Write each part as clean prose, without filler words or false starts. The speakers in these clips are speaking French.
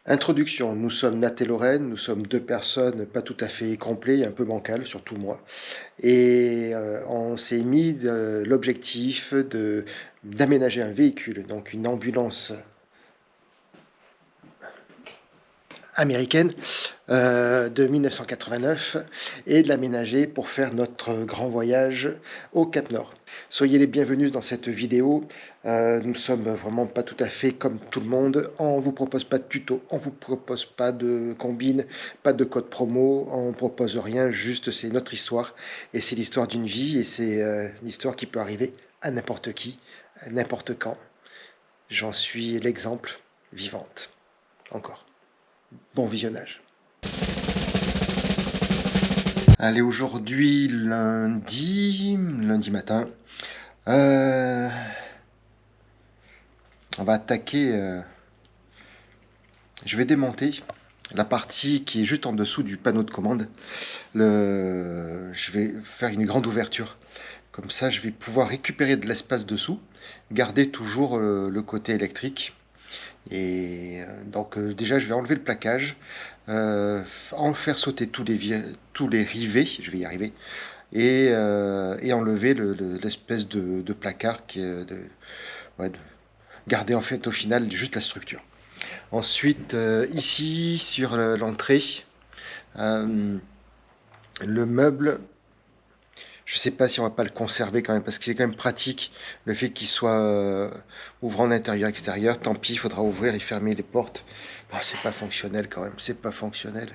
Introduction, nous sommes Nat et Lorraine, nous sommes deux personnes pas tout à fait complets, un peu bancales, surtout moi. Et on s'est mis l'objectif d'aménager un véhicule, donc une ambulance américaine de 1989 et de l'aménager pour faire notre grand voyage au Cap Nord. Soyez les bienvenus dans cette vidéo. Nous sommes vraiment pas tout à fait comme tout le monde. On vous propose pas de tuto, on vous propose pas de combine, pas de code promo, on propose rien, juste c'est notre histoire et c'est l'histoire d'une vie et c'est l'histoire qui peut arriver à n'importe qui, à n'importe quand. J'en suis l'exemple vivante. Encore. Bon visionnage. Allez, aujourd'hui, lundi matin, on va attaquer, je vais démonter la partie qui est juste en dessous du panneau de commande. Je vais faire une grande ouverture. Comme ça, je vais pouvoir récupérer de l'espace dessous, garder toujours le côté électrique. Et donc déjà je vais enlever le plaquage, en faire sauter tous les rivets, je vais y arriver, et enlever l'espèce de placard garder en fait au final juste la structure. Ensuite ici sur l'entrée, le meuble, je sais pas si on va pas le conserver quand même, parce que c'est quand même pratique le fait qu'il soit ouvrant d'intérieur-extérieur. Tant pis, il faudra ouvrir et fermer les portes. Bon, c'est pas fonctionnel quand même, c'est pas fonctionnel.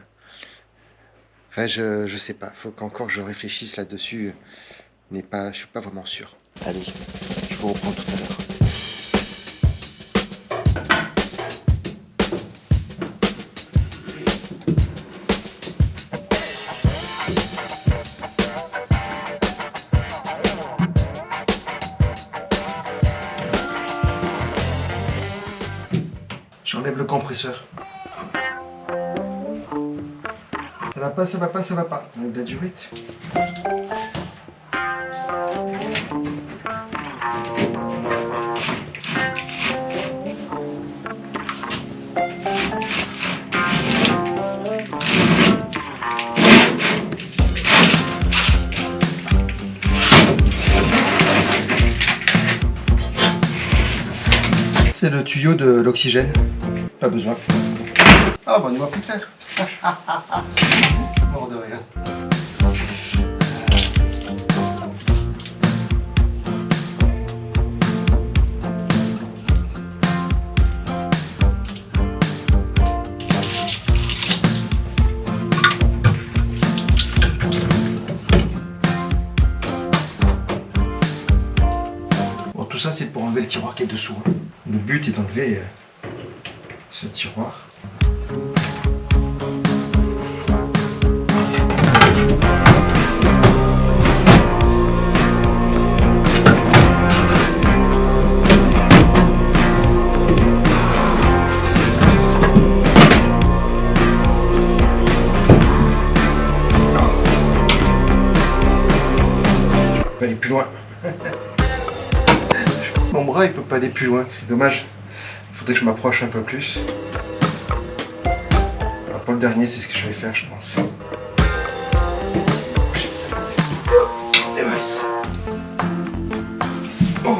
Enfin, je sais pas, faut qu'encore je réfléchisse là-dessus, mais je suis pas vraiment sûr. Allez, je vous reprends tout à l'heure. J'enlève le compresseur. Ça va pas, ça va pas, ça va pas. On a de la durite. C'est le tuyau de l'oxygène. Pas besoin. Ah bon, on y voit plus clair. Mort de rien. Bon, tout ça c'est pour enlever le tiroir qui est dessous. Le but est d'enlever ce tiroir. Je peux aller plus loin. Mon bras il peut pas aller plus loin, c'est dommage. Il faudrait que je m'approche un peu plus. Alors pour le dernier, c'est ce que je vais faire, je pense. Oh.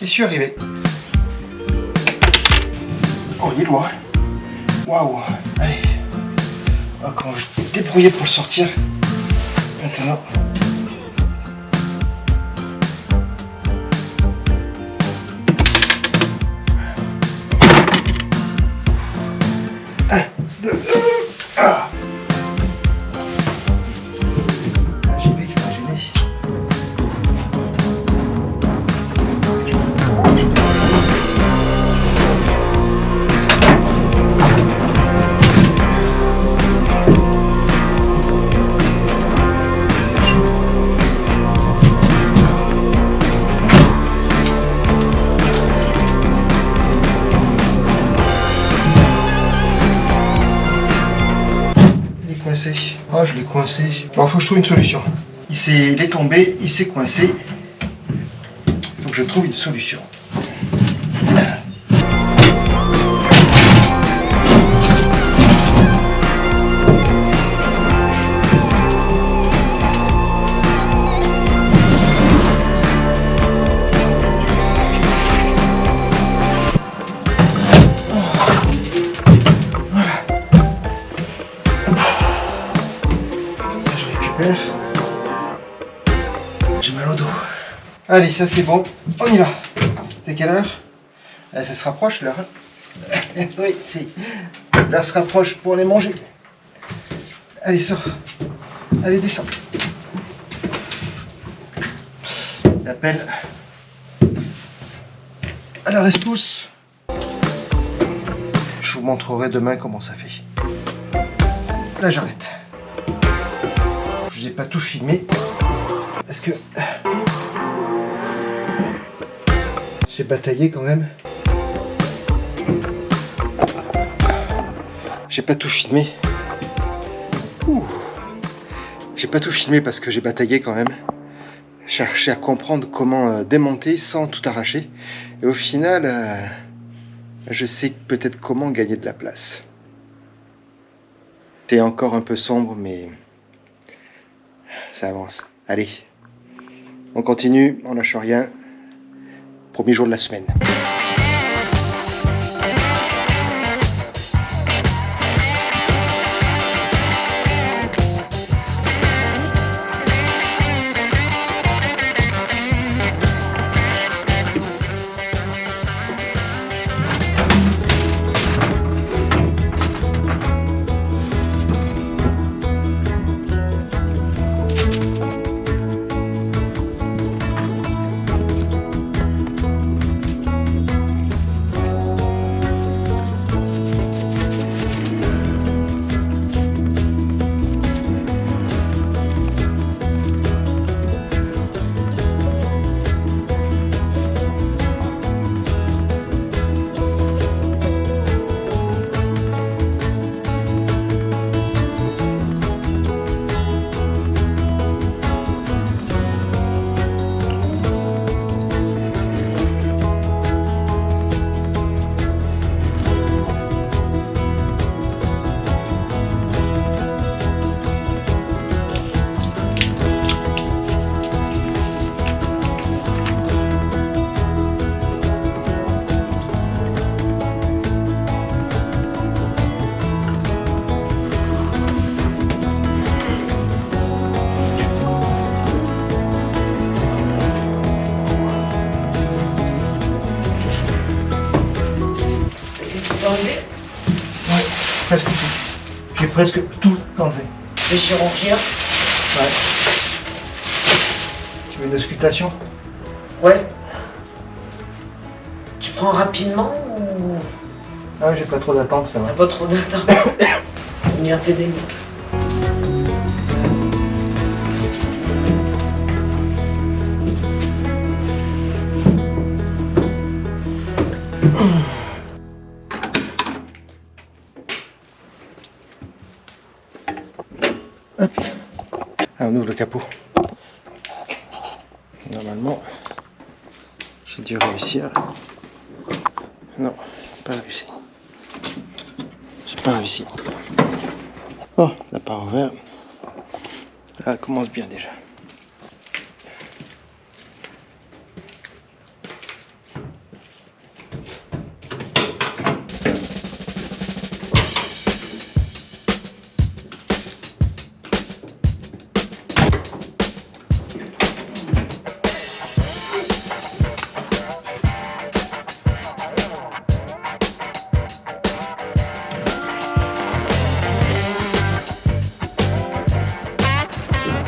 Et je suis arrivé. Oh, il est loin. Waouh. Allez. On va se débrouiller pour le sortir. Maintenant. Un, deux, ah. J'ai vu qu'il m'a gêné. coincé. Ah, je l'ai coincé. Bon, faut que je trouve une solution. il est tombé, il s'est coincé. Il faut que je trouve une solution. J'ai mal au dos. Allez, ça c'est bon. On y va. C'est quelle heure? Ça se rapproche l'heure. Oui, si. L'heure se rapproche pour les manger. Allez, sors. Allez, descends. L'appel à la rescousse. Je vous montrerai demain comment ça fait. Là, j'arrête. Je vous ai pas tout filmé. Parce que j'ai bataillé quand même. J'ai pas tout filmé. J'ai pas tout filmé parce que j'ai bataillé quand même. Chercher à comprendre comment démonter sans tout arracher. Et au final, je sais peut-être comment gagner de la place. C'est encore un peu sombre, mais ça avance. Allez. On continue, on lâche rien. Premier jour de la semaine. Ouais, presque tout. J'ai presque tout enlevé. Le chirurgien? Ouais. Tu veux une auscultation? Ouais. Tu prends rapidement ou... Ah, j'ai pas trop d'attente, ça va. T'as pas trop d'attente. On vient t'aider, mec. Hop. Ah, on ouvre le capot. Normalement, j'ai dû réussir. Non, pas réussi. J'ai pas réussi. Oh, la part ouverte. Ah, elle commence bien déjà.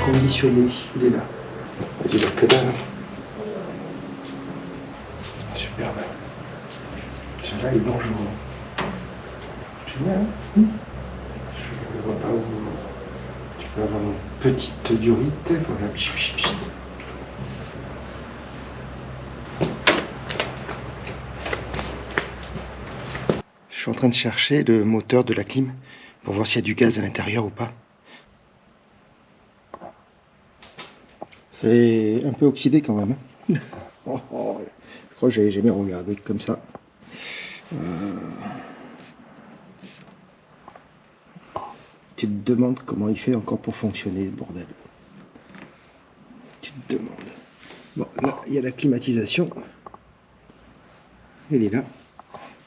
Conditionné, il est là. Il est là que dalle. Superbe. Celui-là est dangereux. Génial. Je ne vois pas où. Tu peux avoir une petite durite. Voilà. Pchit, pchit, pchit. Je suis en train de chercher le moteur de la clim pour voir s'il y a du gaz à l'intérieur ou pas. C'est un peu oxydé quand même. Oh, oh, je crois que j'avais jamais regardé comme ça. Tu te demandes comment il fait encore pour fonctionner, le bordel. Tu te demandes. Bon, là, il y a la climatisation. Elle est là.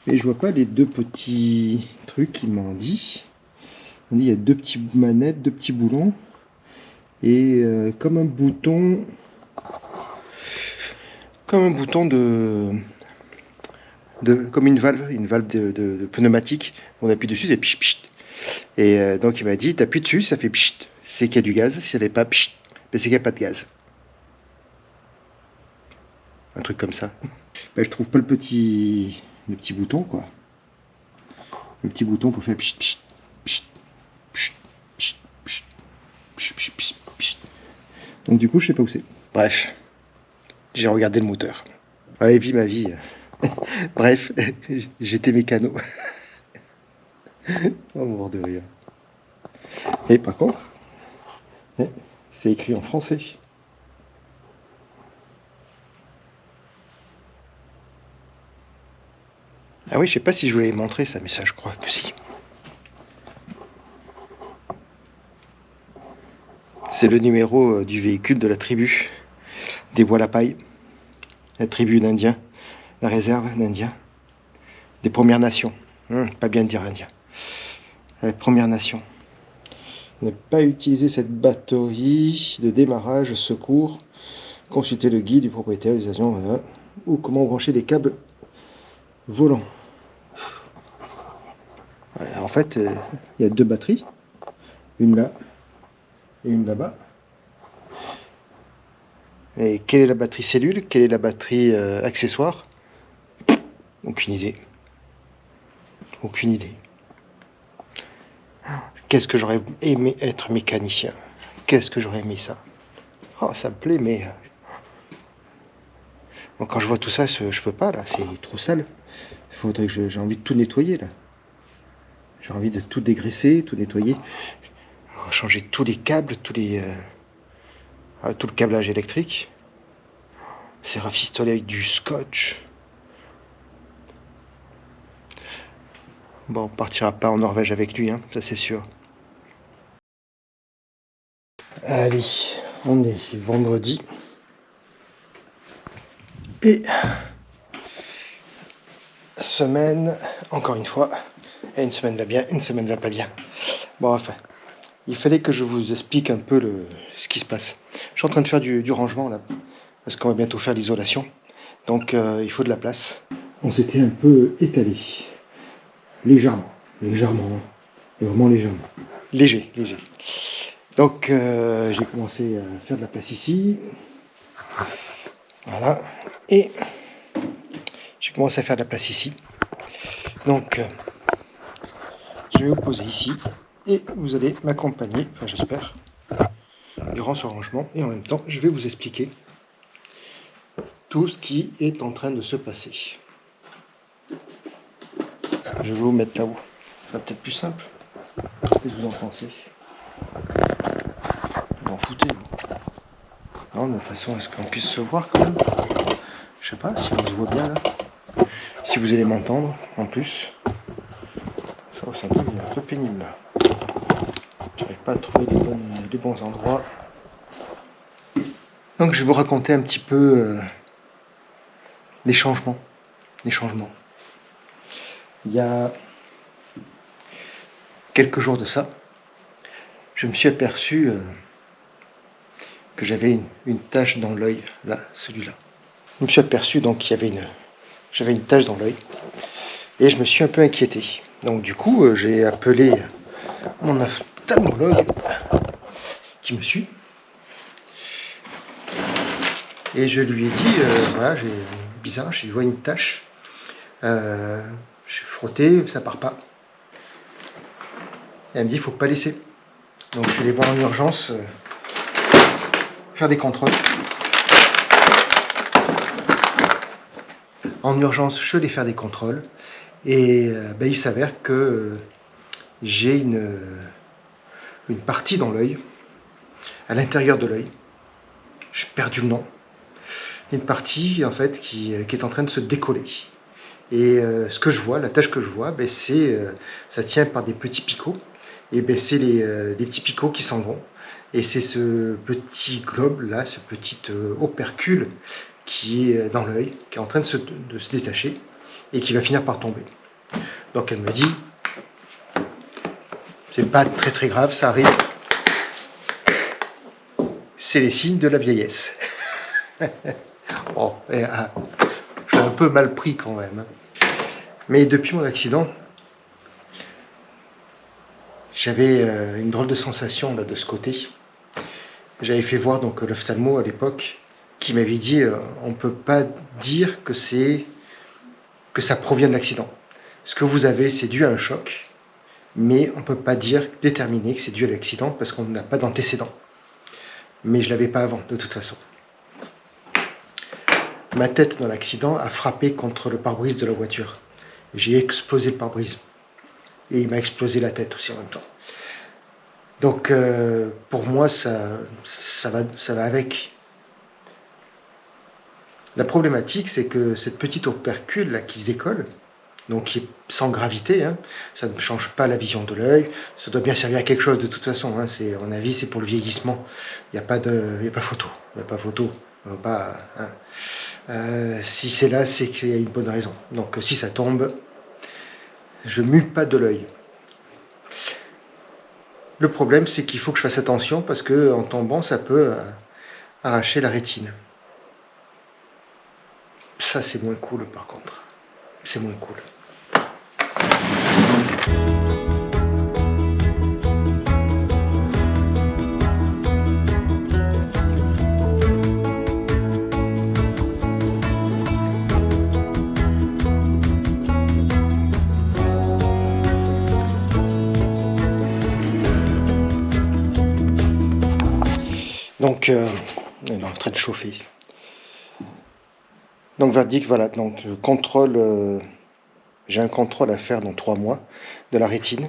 Mais je vois pas les deux petits trucs qu'ils m'ont dit. On dit il y a deux petits manettes, deux petits boulons. Et comme un bouton. Comme un bouton comme une valve de pneumatique. On appuie dessus, c'est pchit, pchit. Et donc il m'a dit, t'appuies dessus, ça fait pchit. C'est qu'il y a du gaz. Si ça fait pas pchit, c'est qu'il n'y a pas de gaz. Un truc comme ça. Ben, je trouve pas le petit bouton, quoi. Le petit bouton pour faire pchit, pchit, pchit, pchit, pchit, pchit, pchit, pchit, pchit, pchit. Donc du coup, je sais pas où c'est. Bref, j'ai regardé le moteur. Ouais, vie ma vie. Bref, j'étais mécano. Oh, mort de rire. Et par contre, c'est écrit en français. Ah oui, je sais pas si je voulais montrer ça, mais ça, je crois que si. C'est le numéro du véhicule de la tribu des Bois-la-Paille, la tribu d'Indiens, la réserve d'Indiens, des Premières Nations. Pas bien de dire Indiens. La Première Nation. Ne pas utiliser cette batterie de démarrage, secours. Consultez le guide du propriétaire, l'utilisation, voilà. Ou comment brancher les câbles volants. En fait, il y a deux batteries, une là et une là-bas. Et quelle est la batterie cellule? Quelle est la batterie accessoire? Aucune idée. Aucune idée. Qu'est-ce que j'aurais aimé être mécanicien? Qu'est-ce que j'aurais aimé ça? Oh, ça me plaît, mais... Bon, quand je vois tout ça, je peux pas, là. C'est trop sale. Faudrait que j'ai envie de tout nettoyer, là. J'ai envie de tout dégraisser, tout nettoyer. Changer tous les câbles, tout le câblage électrique. C'est rafistolé avec du scotch. Bon, on partira pas en Norvège avec lui, hein, ça c'est sûr. Allez, on est vendredi. Et semaine, encore une fois, et une semaine va bien, une semaine va pas bien. Bon, enfin, il fallait que je vous explique un peu ce qui se passe. Je suis en train de faire du rangement là, parce qu'on va bientôt faire l'isolation. Donc il faut de la place. On s'était un peu étalé. Légèrement, et vraiment légèrement. Léger. Donc j'ai commencé à faire de la place ici. Voilà. Et j'ai commencé à faire de la place ici. Donc je vais vous poser ici. Et vous allez m'accompagner, enfin j'espère, durant ce rangement. Et en même temps, je vais vous expliquer tout ce qui est en train de se passer. Je vais vous mettre là-haut. Ça va peut-être plus simple. Qu'est-ce que vous en pensez? Vous en foutez, vous? Non, de toute façon, est-ce qu'on puisse se voir quand même? Je sais pas si on se voit bien là. Si vous allez m'entendre en plus. Ça, c'est un peu pénible là. J'arrive pas à trouver les bons endroits. Donc je vais vous raconter un petit peu les changements. Il y a quelques jours de ça, je me suis aperçu que j'avais une tache dans l'œil, là, celui-là. Je me suis aperçu donc qu'il y avait j'avais une tache dans l'œil et je me suis un peu inquiété. Donc du coup, j'ai appelé mon ophtalmologue qui me suit et je lui ai dit, voilà, j'ai bizarre, je vois une tache. J'ai frotté, ça part pas. Et elle me dit, il faut pas laisser. Donc je vais les voir en urgence, faire des contrôles. En urgence, je vais faire des contrôles. Et il s'avère que j'ai une partie dans l'œil, à l'intérieur de l'œil, j'ai perdu le nom. Une partie en fait qui est en train de se décoller. Et ce que je vois, la tâche que je vois, ben, ça tient par des petits picots. Et ben, c'est les petits picots qui s'en vont. Et c'est ce petit globe là, ce petit opercule qui est dans l'œil, qui est en train de se détacher et qui va finir par tomber. Donc elle me dit, c'est pas très très grave, ça arrive. C'est les signes de la vieillesse. Bon, j'ai un peu mal pris quand même. Mais depuis mon accident, j'avais une drôle de sensation là, de ce côté. J'avais fait voir donc l'ophtalmo à l'époque, qui m'avait dit on ne peut pas dire que ça provient de l'accident. Ce que vous avez, c'est dû à un choc, mais on ne peut pas déterminer que c'est dû à l'accident parce qu'on n'a pas d'antécédent. Mais je ne l'avais pas avant, de toute façon. Ma tête dans l'accident a frappé contre le pare-brise de la voiture. J'ai explosé le pare-brise. Et il m'a explosé la tête aussi en même temps. Donc pour moi, ça va avec. La problématique, c'est que cette petite opercule là qui se décolle, donc qui est sans gravité, hein, ça ne change pas la vision de l'œil, ça doit bien servir à quelque chose de toute façon, hein, à mon avis c'est pour le vieillissement, il n'y a pas photo, il n'y a pas photo, pas, hein. Si c'est là, c'est qu'il y a une bonne raison. Donc si ça tombe, je mue pas de l'œil. Le problème, c'est qu'il faut que je fasse attention parce que en tombant, ça peut arracher la rétine. Ça, c'est moins cool par contre. C'est moins cool. Donc, on est en train de chauffer. Donc, verdict, voilà. Donc, j'ai un contrôle à faire dans 3 mois de la rétine.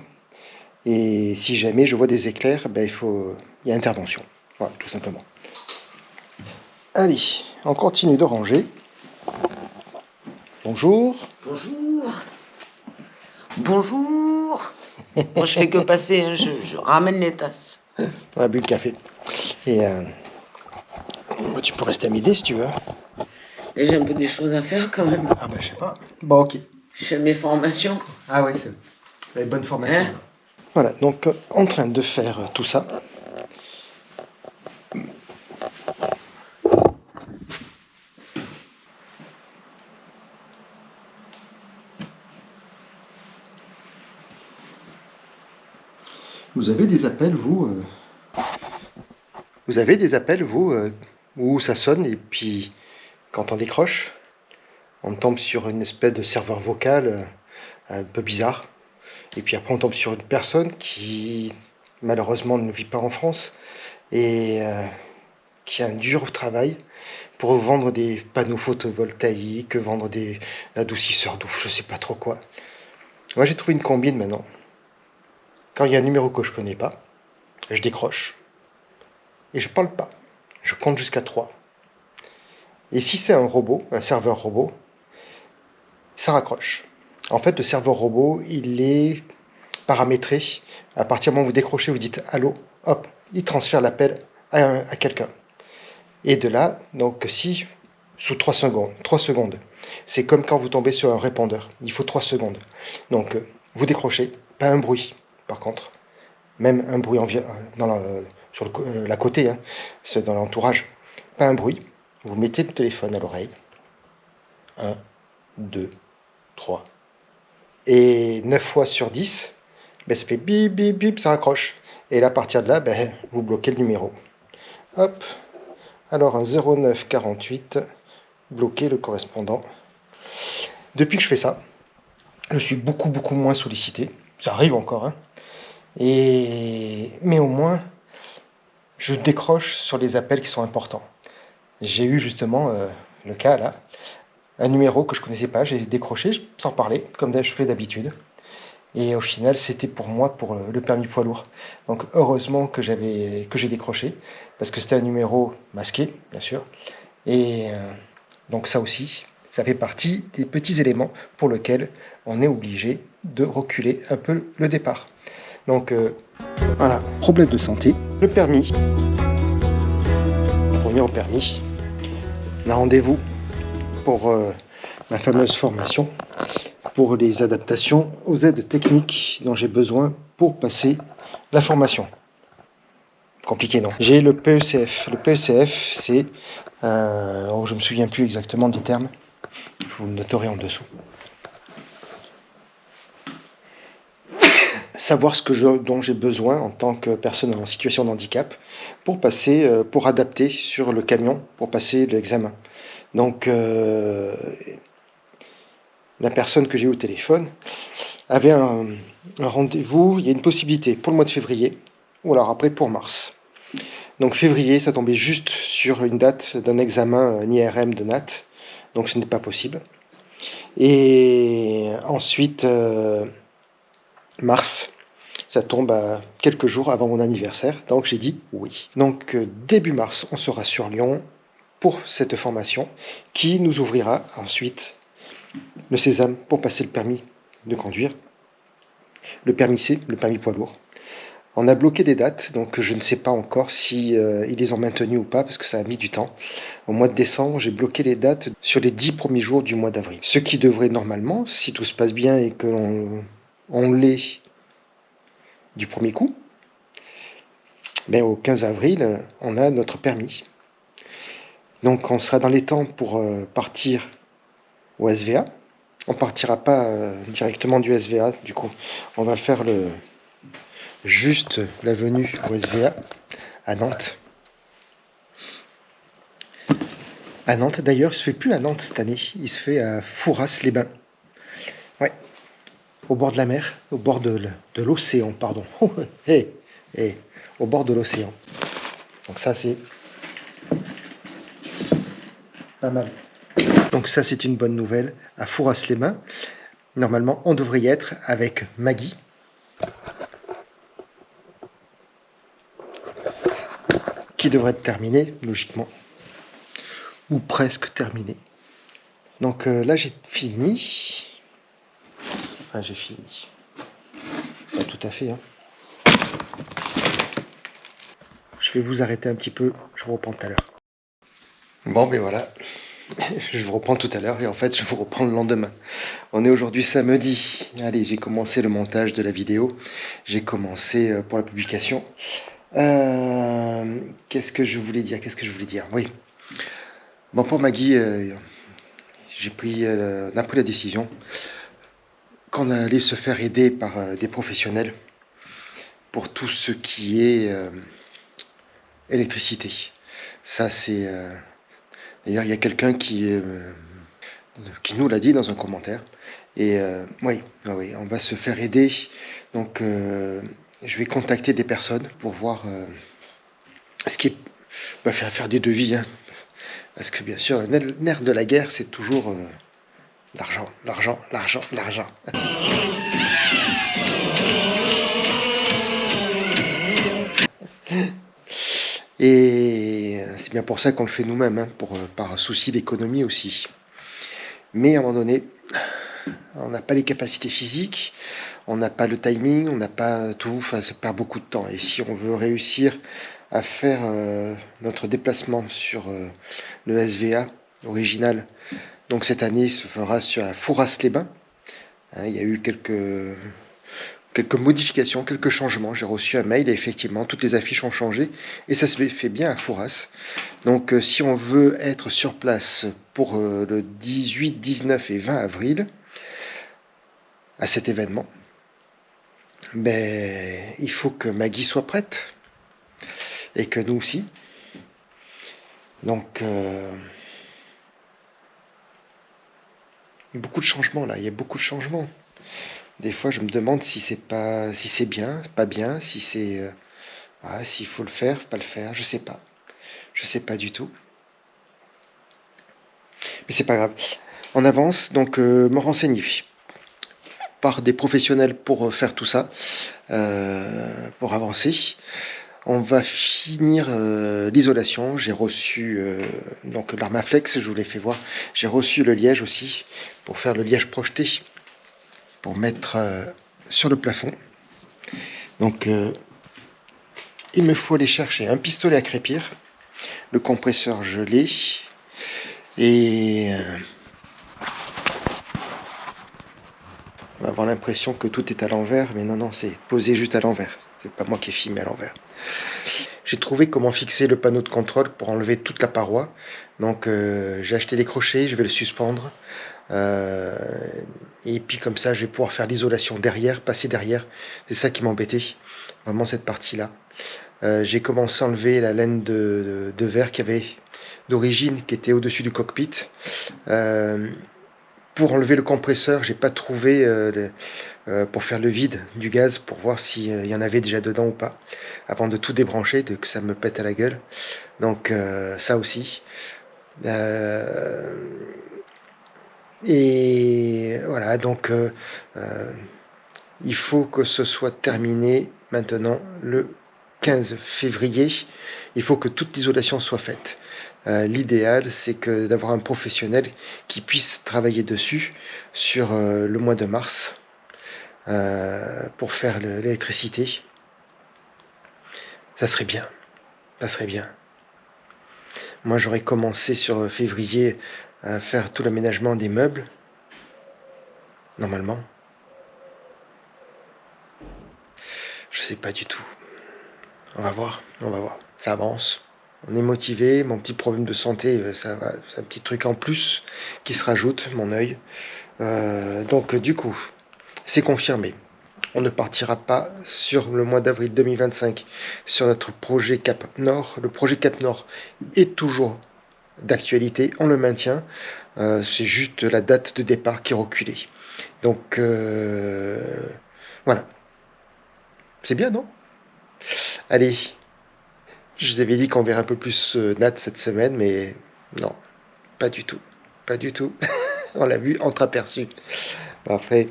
Et si jamais je vois des éclairs, ben, il y a intervention. Voilà, tout simplement. Allez, on continue de ranger. Bonjour. Bonjour. Bonjour. Moi, je fais que passer, hein, je ramène les tasses. On a bu le café. Et tu peux rester à midi si tu veux. Et j'ai un peu des choses à faire quand même. Ah ben je sais pas. Bon ok. Je fais mes formations. Ah oui, c'est une bonne formation. Hein? Voilà, donc en train de faire tout ça. Vous avez des appels, vous Vous avez des appels, vous, où ça sonne et puis quand on décroche, on tombe sur une espèce de serveur vocal un peu bizarre. Et puis après, on tombe sur une personne qui, malheureusement, ne vit pas en France et qui a un dur travail pour vendre des panneaux photovoltaïques, vendre des adoucisseurs d'eau, je sais pas trop quoi. Moi, j'ai trouvé une combine maintenant. Quand il y a un numéro que je connais pas, je décroche et je parle pas. Je compte jusqu'à 3. Et si c'est un robot, un serveur robot, ça raccroche. En fait, le serveur robot, il est paramétré. À partir du moment où vous décrochez, vous dites allô, hop, il transfère l'appel à quelqu'un. Et de là, donc si, sous 3 secondes, c'est comme quand vous tombez sur un répondeur, il faut 3 secondes. Donc, vous décrochez, pas un bruit, par contre, même un bruit sur la côté, hein, c'est dans l'entourage, pas un bruit, vous mettez le téléphone à l'oreille, 1, 2, 3, et 9 fois sur 10, ben, ça fait bip, bip, bip, ça raccroche. Et là, à partir de là, ben, vous bloquez le numéro. Hop, alors un 0948, bloquer le correspondant. Depuis que je fais ça, je suis beaucoup moins sollicité. Ça arrive encore, hein. Mais au moins, je décroche sur les appels qui sont importants. J'ai eu justement le cas là, un numéro que je connaissais pas, j'ai décroché sans parler, comme je fais d'habitude. Et au final, c'était pour moi pour le permis poids lourd. Donc heureusement que j'ai décroché, parce que c'était un numéro masqué, bien sûr. Et donc ça aussi, ça fait partie des petits éléments pour lesquels on est obligé de reculer un peu le départ. Donc voilà, problème de santé, le permis. Pour venir au permis, on a rendez-vous pour ma fameuse formation, pour les adaptations aux aides techniques dont j'ai besoin pour passer la formation. Compliqué, non? J'ai le PECF. Le PECF, c'est... je me souviens plus exactement des termes. Je vous le noterai en dessous. Savoir dont j'ai besoin en tant que personne en situation de handicap pour passer, pour adapter sur le camion, pour passer l'examen. Donc, la personne que j'ai eu au téléphone avait un rendez-vous, il y a une possibilité pour le mois de février, ou alors après pour mars. Donc février, ça tombait juste sur une date d'un examen, un IRM de NAT, donc ce n'est pas possible. Et ensuite, mars, ça tombe à quelques jours avant mon anniversaire, donc j'ai dit oui. Donc début mars, on sera sur Lyon pour cette formation qui nous ouvrira ensuite le sésame pour passer le permis de conduire, le permis C, le permis poids lourd. On a bloqué des dates, donc je ne sais pas encore si ils les ont maintenues ou pas, parce que ça a mis du temps. Au mois de décembre, j'ai bloqué les dates sur les 10 premiers jours du mois d'avril. Ce qui devrait normalement, si tout se passe bien et que on l'est du premier coup, ben au 15 avril, on a notre permis. Donc on sera dans les temps pour partir au SVA. On partira pas directement du SVA, du coup. On va faire juste la venue au SVA à Nantes. À Nantes, d'ailleurs, il se fait plus à Nantes cette année. Il se fait à Fouras-les-Bains. Ouais, au bord de la mer, au bord de l'océan, pardon. Au bord de l'océan. Donc ça, c'est pas mal. Donc ça, c'est une bonne nouvelle. À Fouras-les-Bains, normalement, on devrait y être avec Maggie. Qui devrait être terminé, logiquement. Ou presque terminé. Donc là, j'ai fini. Enfin, j'ai fini. Pas tout à fait. Hein. Je vais vous arrêter un petit peu. Je vous reprends tout à l'heure. Bon, ben voilà. Je vous reprends tout à l'heure et en fait, je vous reprends le lendemain. On est aujourd'hui samedi. Allez, j'ai commencé le montage de la vidéo. J'ai commencé pour la publication. Qu'est-ce que je voulais dire? Oui. Bon, pour Maggie, on a pris la décision qu'on allait se faire aider par des professionnels pour tout ce qui est électricité. Ça, c'est... D'ailleurs, il y a quelqu'un qui nous l'a dit dans un commentaire. Et oui, on va se faire aider. Donc, je vais contacter des personnes pour voir ce qui est... faire des devis. Hein. Parce que bien sûr, le nerf de la guerre, c'est toujours l'argent, l'argent, l'argent, l'argent. Et c'est bien pour ça qu'on le fait nous-mêmes, hein, par souci d'économie aussi. Mais à un moment donné, on n'a pas les capacités physiques, on n'a pas le timing, on n'a pas tout, enfin ça perd beaucoup de temps. Et si on veut réussir à faire notre déplacement sur le SVA original, donc cette année se fera sur Fouras-les-Bains. Hein, il y a eu quelques modifications, quelques changements. J'ai reçu un mail et effectivement, toutes les affiches ont changé et ça se fait bien à Fouras. Donc, si on veut être sur place pour le 18, 19 et 20 avril, à cet événement, ben, il faut que Maggie soit prête et que nous aussi. Donc, beaucoup de changements là, il y a beaucoup de changements. Des fois, je me demande si c'est bien, pas bien, si c'est, s'il faut le faire, pas le faire, je sais pas du tout. Mais c'est pas grave. On avance, donc me renseigner par des professionnels pour faire tout ça, pour avancer. On va finir l'isolation. J'ai reçu donc l'Armaflex, je vous l'ai fait voir. J'ai reçu le liège aussi pour faire le liège projeté pour mettre sur le plafond. Donc il me faut aller chercher un pistolet à crépir, le compresseur gelé et on va avoir l'impression que tout est à l'envers, mais non, c'est posé juste à l'envers. C'est pas moi qui ai filmé à l'envers. J'ai trouvé comment fixer le panneau de contrôle pour enlever toute la paroi. Donc j'ai acheté des crochets, je vais le suspendre. Et puis comme ça, je vais pouvoir faire l'isolation derrière, passer derrière. C'est ça qui m'embêtait, vraiment cette partie-là. J'ai commencé à enlever la laine de verre qu'il y avait d'origine, qui était au-dessus du cockpit. Pour enlever le compresseur, j'ai pas trouvé pour faire le vide du gaz, pour voir s'il y en avait déjà dedans ou pas, avant de tout débrancher, que ça me pète à la gueule. Donc ça aussi. Et voilà, donc il faut que ce soit terminé maintenant le 15 février. Il faut que toute l'isolation soit faite. L'idéal, c'est que d'avoir un professionnel qui puisse travailler dessus sur le mois de mars pour faire l'électricité. Ça serait bien. Ça serait bien. Moi, j'aurais commencé sur février à faire tout l'aménagement des meubles. Normalement. Je sais pas du tout. On va voir. Ça avance. On est motivé. Mon petit problème de santé, ça va. C'est un petit truc en plus qui se rajoute, mon œil. Donc, du coup, c'est confirmé. On ne partira pas sur le mois d'avril 2025 sur notre projet Cap Nord. Le projet Cap Nord est toujours d'actualité, on le maintient. C'est juste la date de départ qui est reculée. Donc voilà. C'est bien, non? Allez, je vous avais dit qu'on verrait un peu plus Nat cette semaine, mais non, pas du tout. Pas du tout. On l'a vu entreaperçu. Bon, après,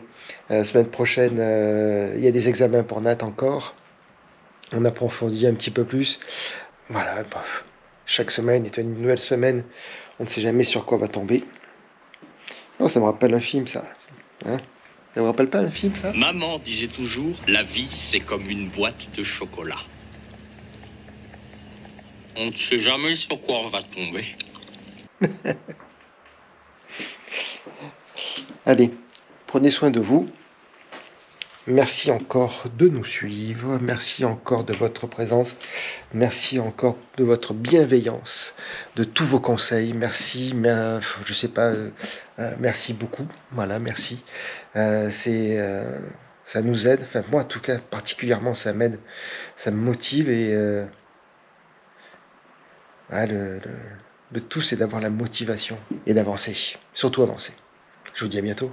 semaine prochaine, il y a des examens pour Nat encore. On approfondit un petit peu plus. Voilà, bref. Chaque semaine est une nouvelle semaine. On ne sait jamais sur quoi on va tomber. Oh, ça me rappelle un film, ça. Hein? Ça vous rappelle pas un film, ça? Maman disait toujours, la vie c'est comme une boîte de chocolat. On ne sait jamais sur quoi on va tomber. Allez, prenez soin de vous. Merci encore de nous suivre. Merci encore de votre présence. Merci encore de votre bienveillance, de tous vos conseils. Merci, je sais pas, merci beaucoup. Voilà, merci. Ça nous aide. Enfin, moi, en tout cas, particulièrement, ça m'aide. Ça me motive et le tout, c'est d'avoir la motivation et d'avancer. Surtout avancer. Je vous dis à bientôt.